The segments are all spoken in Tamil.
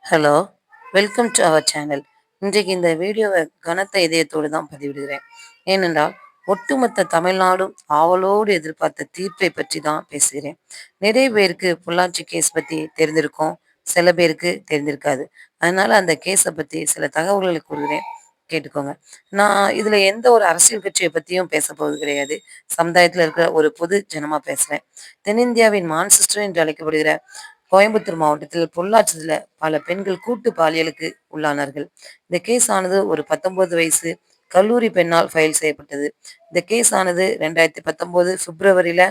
Hello, welcome to our channel. இன்றைக்கு இந்த வீடியோவை கனத்த இதயத்தோடு தான் பதிவிடுகிறேன். ஏனென்றால், ஒட்டுமொத்த தமிழ்நாடும் ஆவலோடு எதிர்பார்த்த தீர்ப்பை பற்றி தான் பேசுகிறேன். நிறைய பேருக்கு பொள்ளாச்சி கேஸ் பத்தி தெரிந்திருக்கும், சில பேருக்கு தெரிந்திருக்காது. அதனால அந்த கேஸை பத்தி சில தகவல்களை கூறுகிறேன், கேட்டுக்கோங்க. நான் இதுல எந்த ஒரு அரசியல் கட்சியை பத்தியும் பேச போவது கிடையாது. சமுதாயத்துல இருக்கிற ஒரு பொது ஜனமா பேசுறேன். தென்னிந்தியாவின் மான்செஸ்டர் என்று அழைக்கப்படுகிற கோயம்புத்தூர் மாவட்டத்தில் பொள்ளாச்சியில பல பெண்கள் கூட்டு பாலியலுக்கு உள்ளானார்கள். இந்த கேஸ் ஆனது ஒரு 19 வயசு கல்லூரி பெண்ணால் ஃபைல் செய்யப்பட்டது. இந்த கேஸ் ஆனது 2019 பிப்ரவரியில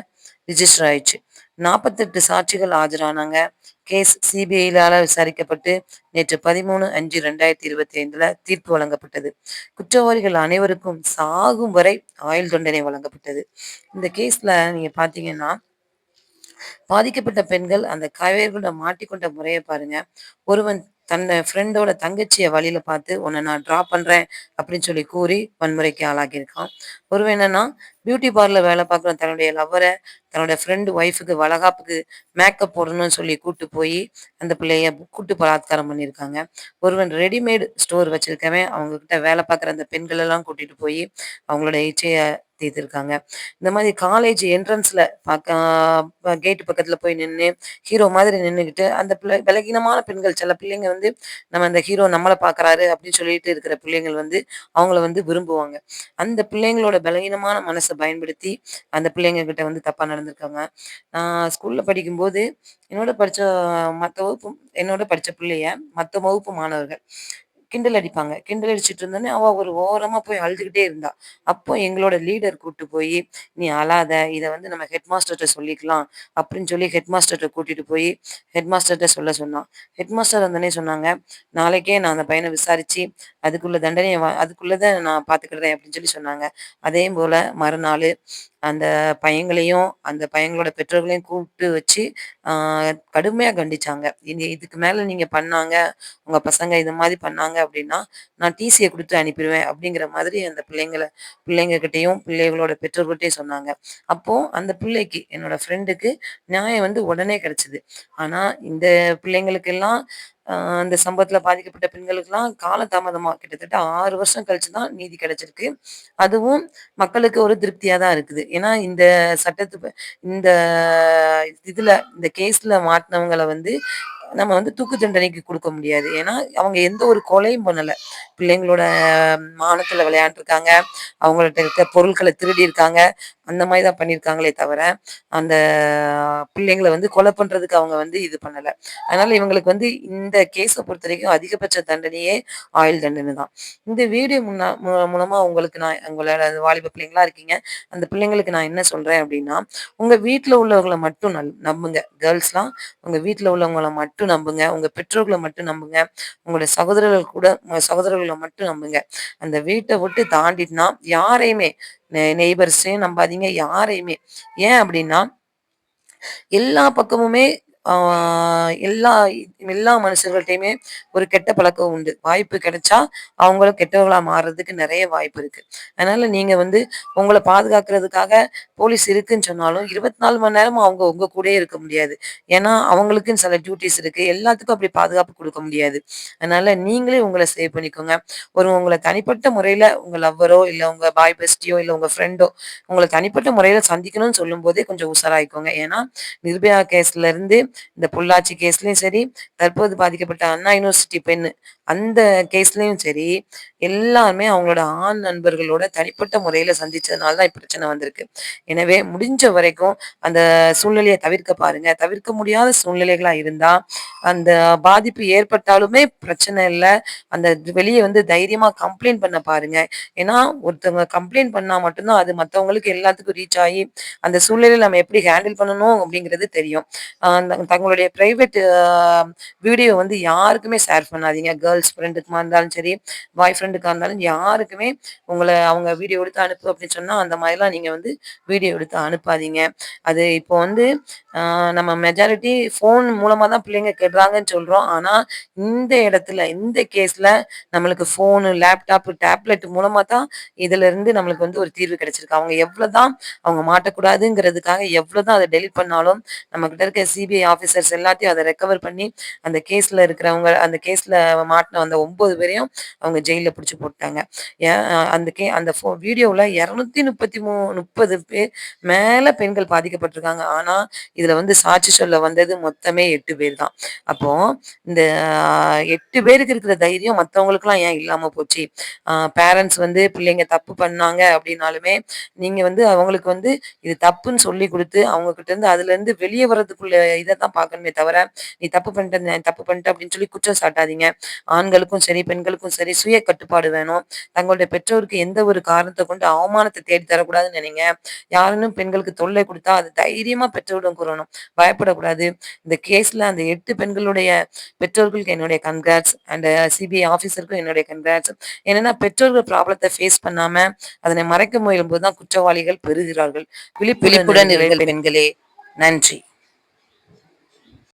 ரிஜிஸ்டர் ஆயிடுச்சு. 48 சாட்சிகள் ஆஜரானாங்க. கேஸ் சிபிஐ விசாரிக்கப்பட்டு நேற்று 13/5/2025 தீர்ப்பு வழங்கப்பட்டது. குற்றவாளிகள் அனைவருக்கும் சாகும் வரை ஆயுள் தண்டனை வழங்கப்பட்டது. இந்த கேஸ்ல நீங்க பாத்தீங்கன்னா, பாதிக்கப்பட்ட பெண்கள் அந்த கயவர்களோட மாட்டிக்கொண்ட முறைய பாருங்க. ஒருவன் தன்னை ஃப்ரெண்டோட தங்கச்சிய வழியில பார்த்து, "உன்ன நான் ட்ராப் பண்றேன்" அப்படின்னு சொல்லி கூறி வன்முறைக்கு ஆளாக்கியிருக்கான். ஒருவன் என்னன்னா, பியூட்டி பார்லர் வேலை பார்க்குற தன்னுடைய லவ்வர, தன்னோட ஃப்ரெண்ட் ஒய்ஃப்க்கு வளகாப்புக்கு மேக்கப் போடணும்னு சொல்லி கூட்டு போயி, அந்த பிள்ளைய கூட்டு பலாத்காரம் பண்ணியிருக்காங்க. ஒருவன் ரெடிமேட் ஸ்டோர் வச்சிருக்கவன், அவங்க கிட்ட வேலை பார்க்குற அந்த பெண்கள் எல்லாம் கூட்டிட்டு போயி, அவங்களோட இச்சைய தீர்த்திருக்காங்க. இந்த மாதிரி காலேஜ் என்ட்ரன்ஸ்ல கேட் பக்கத்துல போய் நின்னு, ஹீரோ மாதிரி நின்னுகிட்டு, அந்த பிள்ளை பலகீனமான பெண்கள் சில பிள்ளைங்க வந்து, நம்ம அந்த ஹீரோ நம்மள பார்க்குறாரு அப்படின்னு சொல்லிட்டு இருக்கிற பிள்ளைங்கள் வந்து, அவங்கள வந்து விரும்புவாங்க. அந்த பிள்ளைங்களோட பலவீனமான மனச பயன்படுத்தி, அந்த பிள்ளைங்க கிட்ட வந்து தப்பா நடந்துருக்காங்க. நான் ஸ்கூல்ல படிக்கும்போது, என்னோட படிச்ச மத்த வகுப்பு என்னோட படிச்ச பிள்ளைய, மத்த வகுப்பு மாணவர்கள் கிண்டல் அடிப்பாங்க. கிண்டல் அடிச்சுட்டு இருந்தோனே, அவ ஒரு ஓரமா போய் அழுதுகிட்டே இருந்தா. அப்போ எங்களோட லீடர் கூட்டு போயி, "நீ அழாத. இத வந்து நம்ம ஹெட் மாஸ்டர்ட்ட சொல்லிக்கலாம்." அப்படின்னு சொல்லி ஹெட் மாஸ்டர்ட்ட கூட்டிட்டு போயி, ஹெட் மாஸ்டர்ட்ட சொல்ல சொன்னான். ஹெட் மாஸ்டர் வந்தோனே சொன்னாங்க, "நாளைக்கே நான் அந்த பையன விசாரிச்சு, அதுக்குள்ளத நான் பார்த்துக்கிடுறேன்." அப்படின்னு சொல்லி சொன்னாங்க. அதே போல மறுநாளு அந்த பையங்களையும், அந்த பையங்களோட பெற்றோர்களையும் கூப்பிட்டு வச்சு, ஆ கடுமையா கண்டிச்சாங்க. இதுக்கு மேல நீங்க பண்ணாங்க, உங்க பசங்க இது மாரி பண்ணாங்க அப்படின்னா, நான் டிசிய குடுத்து அனுப்பிருவேன்." அப்படிங்கிற மாதிரி அந்த பிள்ளைங்க கிட்டயும், பிள்ளைகளோட பெற்றோர்கள்ட்டயும் சொன்னாங்க. அப்போ அந்த பிள்ளைக்கு, என்னோட ஃப்ரெண்டுக்கு நியாயம் வந்து உடனே கிடைச்சது. ஆனா இந்த பிள்ளைங்களுக்கெல்லாம் அந்த சம்பவத்துல பாதிக்கப்பட்ட பெண்களுக்கெல்லாம் காலதாமதமா கிட்டத்தட்ட 6 வருஷம் கழிச்சு தான் நீதி கிடைச்சிருக்கு. அதுவும் மக்களுக்கு ஒரு திருப்தியா தான் இருக்குது. ஏன்னா இந்த இந்த கேஸ்ல மாட்டுனவங்கள வந்து நம்ம வந்து தூக்கு தண்டனைக்கு குடுக்க முடியாது. ஏன்னா, அவங்க எந்த ஒரு கொலையும் பண்ணல. பிள்ளைங்களோட மானத்துல விளையாண்டுருக்காங்க. அவங்கள்ட்ட இருக்க பொருட்கள திருடியிருக்காங்க. அந்த மாரி தான் பண்ணியிருக்காங்களே தவிர, அந்த பிள்ளைங்கள வந்து கொலை பண்றதுக்கு அவங்க வந்து இது பண்ணல. அதனால இவங்களுக்கு வந்து இந்த கேஸ பொறுத்தவரைக்கும் அதிகபட்ச தண்டனையே ஆயுள் தண்டனை தான். இந்த வீடியோ மூலமா உங்களுக்கு நான் உங்களோட வாலிப பிள்ளைங்களா இருக்கீங்க. அந்த பிள்ளைங்களுக்கு நான் என்ன சொல்றேன் அப்டின்னா, உங்க வீட்ல உள்ளவங்கள மட்டும் நம்புங்க. கேர்ள்ஸ்லாம் உங்க வீட்ல உள்ளவங்கள மட்டும் நம்புங்க. உங்க பெற்றோர்கள மட்டும் நம்புங்க. உங்களுடைய உங்க சகோதரர்கள மட்டும் நம்புங்க. அந்த வீட்ட விட்டு தாண்டிட்னா யாரையுமே நெய்பர்ஸையும் நம்பாதீங்க. யாரையுமே. ஏன் அப்டின்னா, எல்லா பக்கமுமே ஆ எல்லா எல்லா மனுஷர்கள்ட்டயுமே ஒரு கெட்ட பழக்கம் உண்டு. வாய்ப்பு கிடைச்சா, அவங்களும் கெட்டவங்களா மாறுறதுக்கு நெறைய வாய்ப்பு இருக்கு. அதனால நீங்க வந்து உங்கள பாதுகாக்கிறதுக்காக போலீஸ் இருக்குன்னு சொன்னாலும், 24 மணி நேரமும் அவங்க உங்க கூடயே இருக்க முடியாது. ஏன்னா, அவங்களுக்குன்னு சில டியூட்டீஸ் இருக்கு. எல்லாத்துக்கும் அப்படி பாதுகாப்பு குடுக்க முடியாது. அதனால நீங்களே உங்கள சேவ் பண்ணிக்கோங்க. உங்கள தனிப்பட்ட முறையில உங்க லவ்வரோ, இல்ல உங்க பாய் பெஸ்டியோ, இல்ல உங்க ஃப்ரெண்டோ உங்கள தனிப்பட்ட முறையில சந்திக்கணும்னு சொல்லும்போதே கொஞ்சம் உஷாராயிக்கோங்க. ஏன்னா, நிர்பயா கேஸ்ல இருந்து இந்த பொள்ளாச்சி கேஸ்லயும் சரி, தற்போது பாதிக்கப்பட்ட அண்ணா யுனிவர்சிட்டி பெண்ணு அந்த கேஸ்லயும் சரி, எல்லாருமே அவங்களோட ஆண் நண்பர்களோட தனிப்பட்ட முறையில சந்திச்சதுனால தான் பிரச்சனை வந்திருக்கு. எனவே முடிஞ்ச வரைக்கும் அந்த சூழ்நிலைய தவிர்க்க பாருங்க. தவிர்க்க முடியாத சூழ்நிலைகளா இருந்தா, அந்த பாதிப்பு ஏற்பட்டாலுமே பிரச்சனை இல்ல. அந்த வெளிய வந்து தைரியமா கம்ப்ளைண்ட் பண்ண பாருங்க. ஏன்னா, ஒருத்தவங்க கம்ப்ளைண்ட் பண்ணா மட்டும் தான் அது மத்தவங்களுக்கு எல்லாத்துக்கும் ரீச் ஆயி, அந்த சூழ்நிலையில நம்ம எப்படி ஹேண்டில் பண்ணணும் அப்படிங்கிறது தெரியும். தங்களுடைய பிரைவேட் வீடியோ வந்து யாருக்குமே ஷேர் பண்ணாதீங்க. கேர்ள்ஸ் ஃப்ரெண்டுக்குமா இருந்தாலும் சரி, பாய் ஃப்ரெண்டுக்கா இருந்தாலும் யாருக்குமே அவங்க வீடியோ எடுத்து அனுப்பு அப்படின்னு சொன்னா, அந்த மாதிரிலாம் நீங்க வந்து வீடியோ எடுத்து அனுப்பாதீங்க. அது இப்போ வந்து நம்ம மெஜாரிட்டி ஃபோன் மூலமா தான் பிள்ளைங்க கெடுறாங்கன்னு சொல்றோம். ஆனா, இந்த கேஸ்ல நம்மளுக்கு ஃபோனு, லேப்டாப், டேப்லெட் மூலமா தான் இதிலிருந்து நம்மளுக்கு வந்து ஒரு தீர்வு கிடைச்சிருக்கு. அவங்க மாட்டக்கூடாதுங்கிறதுக்காக எவ்வளோதான் அத டெலீட் பண்ணாலும், நம்மகிட்ட இருக்க சிபிஐ ஆஃபீசர்ஸ் எல்லாத்தையும் அத ரெக்கவர் பண்ணி, அந்த கேஸ்ல இருக்கிறவங்க அந்த கேஸ்ல மாட்டுன அந்த 9 பேரையும் அவங்க ஜெயில்ல புடிச்சு போட்டாங்க. அந்த வீடியோவுல 230 பேர் மேல பெண்கள் பாதிக்கப்பட்டிருக்காங்க. ஆனா, இதுல சாட்சி சொல்ல வந்தது மொத்தமே 8 பேர் தான். அப்போ இந்த 8 பேருக்கு இருக்கிற தைரியம் மத்தவங்களுக்கெல்லாம் ஏன் இல்லாம போச்சு? பேரண்ட்ஸ் பிள்ளைங்க தப்பு பண்ணாங்க அப்படின்னாலுமே, நீங்க அவங்களுக்கு இது தப்புன்னு சொல்லிக் குடுத்து, அவங்க கிட்ட இருந்து அதுலருந்து வெளிய வரதுக்குள்ள இதத்தான் பார்க்கணுமே தவிர, "நீ தப்பு பண்ணிட்ட, நான் தப்பு பண்ணிட்ட" அப்படின்னு சொல்லி குற்றம் சாட்டாதீங்க. ஆண்களுக்கும் சரி, பெண்களுக்கும் சரி சுய கட்டுப்பாடு வேணும். தங்களுடைய பெற்றோருக்கு எந்த ஒரு காரணத்த கொண்டு அவமானத்த தேடி தரக்கூடாதுன்னு நெனைங்க. யாருன்னு பெண்களுக்கு தொல்லை குடுத்தா, அது தைரியமா பெற்றோரிடம் கூறணும். பயப்படக்கூடாது. இந்த கேஸ்ல அந்த 8 பெண்களுடைய பெற்றோர்களுக்கு என்னுடைய கன்கிராட்ஸ் அண்ட் சிபிஐ ஆஃபீசருக்கும் என்னுடைய கன்கிராட்ஸ். என்னன்னா பெற்றோர்கள் ப்ராப்ளத்த ஃபேஸ் பண்ணாம, அதனை மறைக்க முயலும்போது தான் குற்றவாளிகள் பெறுகிறார்கள். விழிப்புடன் விழிப்புடன் இருங்கள் இருங்கள் பெண்களே! நன்றி.